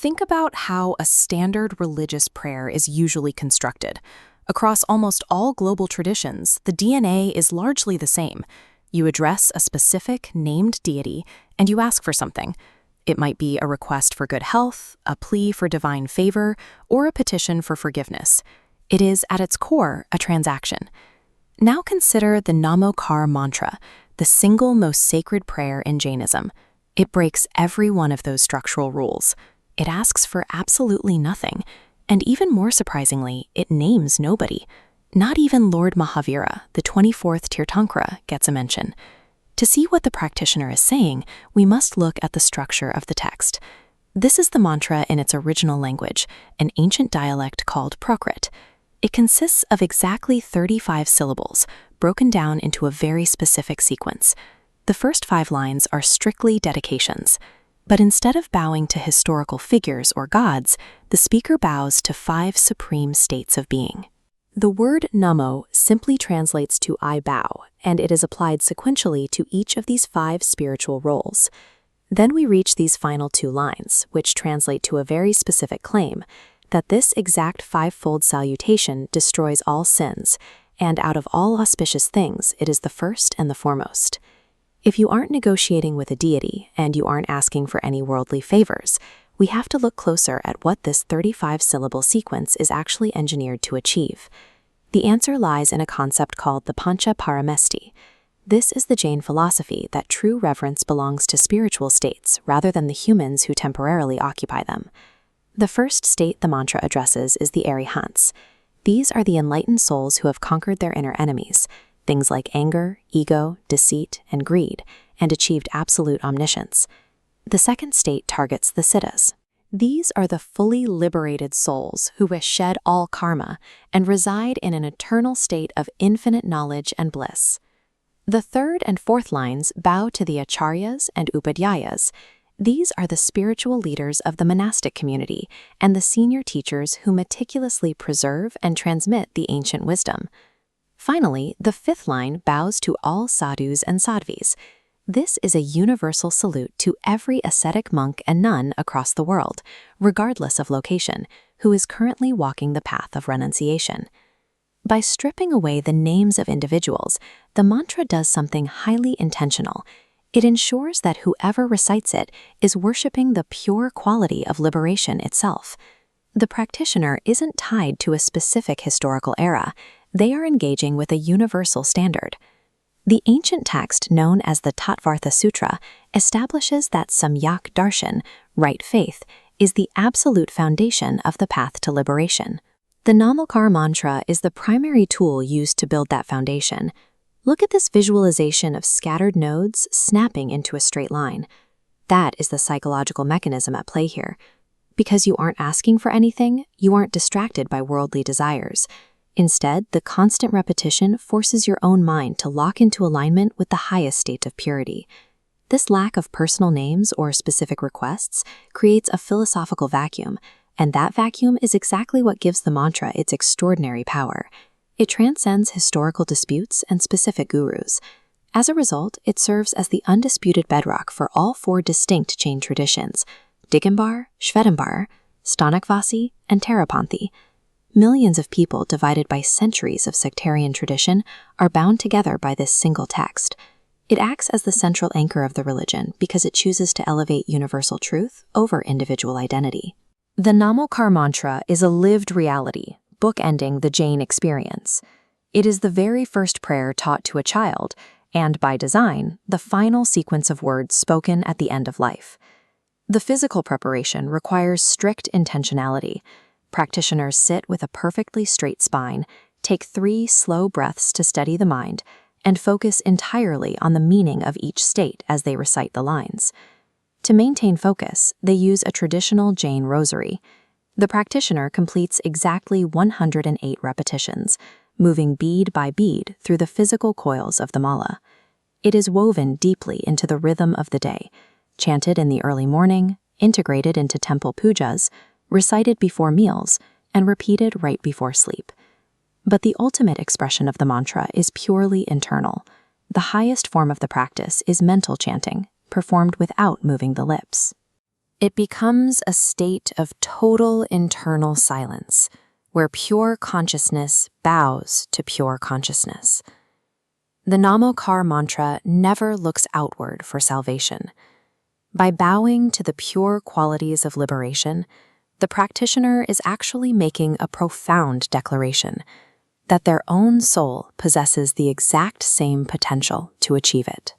Think about how a standard religious prayer is usually constructed. Across almost all global traditions, the DNA is largely the same. You address a specific, named deity, and you ask for something. It might be a request for good health, a plea for divine favor, or a petition for forgiveness. It is, at its core, a transaction. Now consider the Namokar Mantra, the single most sacred prayer in Jainism. It breaks every one of those structural rules. It asks for absolutely nothing, and even more surprisingly, it names nobody. Not even Lord Mahavira, the 24th Tirthankara, gets a mention. To see what the practitioner is saying, we must look at the structure of the text. This is the mantra in its original language, an ancient dialect called Prakrit. It consists of exactly 35 syllables, broken down into a very specific sequence. The first 5 lines are strictly dedications. But instead of bowing to historical figures or gods, the speaker bows to 5 supreme states of being. The word Namo simply translates to I bow, and it is applied sequentially to each of these 5 spiritual roles. Then we reach these final 2 lines, which translate to a very specific claim, that this exact 5-fold salutation destroys all sins, and out of all auspicious things, it is the first and the foremost. If you aren't negotiating with a deity and you aren't asking for any worldly favors, we have to look closer at what this 35-syllable sequence is actually engineered to achieve. The answer lies in a concept called the Pancha Paramesti. This is the Jain philosophy that true reverence belongs to spiritual states rather than the humans who temporarily occupy them. The first state the mantra addresses is the Arihants. These are the enlightened souls who have conquered their inner enemies, things like anger, ego, deceit, and greed, and achieved absolute omniscience. The second state targets the Siddhas. These are the fully liberated souls who have shed all karma and reside in an eternal state of infinite knowledge and bliss. The third and fourth lines bow to the Acharyas and Upadhyayas. These are the spiritual leaders of the monastic community and the senior teachers who meticulously preserve and transmit the ancient wisdom. Finally, the fifth line bows to all sadhus and sadhvis. This is a universal salute to every ascetic monk and nun across the world, regardless of location, who is currently walking the path of renunciation. By stripping away the names of individuals, the mantra does something highly intentional. It ensures that whoever recites it is worshiping the pure quality of liberation itself. The practitioner isn't tied to a specific historical era. They are engaging with a universal standard. The ancient text known as the Tattvartha Sutra establishes that Samyak Darshan, right faith, is the absolute foundation of the path to liberation. The Namokar Mantra is the primary tool used to build that foundation. Look at this visualization of scattered nodes snapping into a straight line. That is the psychological mechanism at play here. Because you aren't asking for anything, you aren't distracted by worldly desires. Instead, the constant repetition forces your own mind to lock into alignment with the highest state of purity. This lack of personal names or specific requests creates a philosophical vacuum, and that vacuum is exactly what gives the mantra its extraordinary power. It transcends historical disputes and specific gurus. As a result, it serves as the undisputed bedrock for all 4 distinct Jain traditions: Digambar, Shvetambar, Stanakvasi, and Terapanthi. Millions of people divided by centuries of sectarian tradition are bound together by this single text. It acts as the central anchor of the religion because it chooses to elevate universal truth over individual identity. The Namokar Mantra is a lived reality, bookending the Jain experience. It is the very first prayer taught to a child, and by design, the final sequence of words spoken at the end of life. The physical preparation requires strict intentionality. Practitioners sit with a perfectly straight spine, take 3 slow breaths to steady the mind, and focus entirely on the meaning of each state as they recite the lines. To maintain focus, they use a traditional Jain rosary. The practitioner completes exactly 108 repetitions, moving bead by bead through the physical coils of the mala. It is woven deeply into the rhythm of the day, chanted in the early morning, integrated into temple pujas, recited before meals, and repeated right before sleep. But the ultimate expression of the mantra is purely internal. The highest form of the practice is mental chanting, performed without moving the lips. It becomes a state of total internal silence, where pure consciousness bows to pure consciousness. The Namokar Mantra never looks outward for salvation. By bowing to the pure qualities of liberation, the practitioner is actually making a profound declaration that their own soul possesses the exact same potential to achieve it.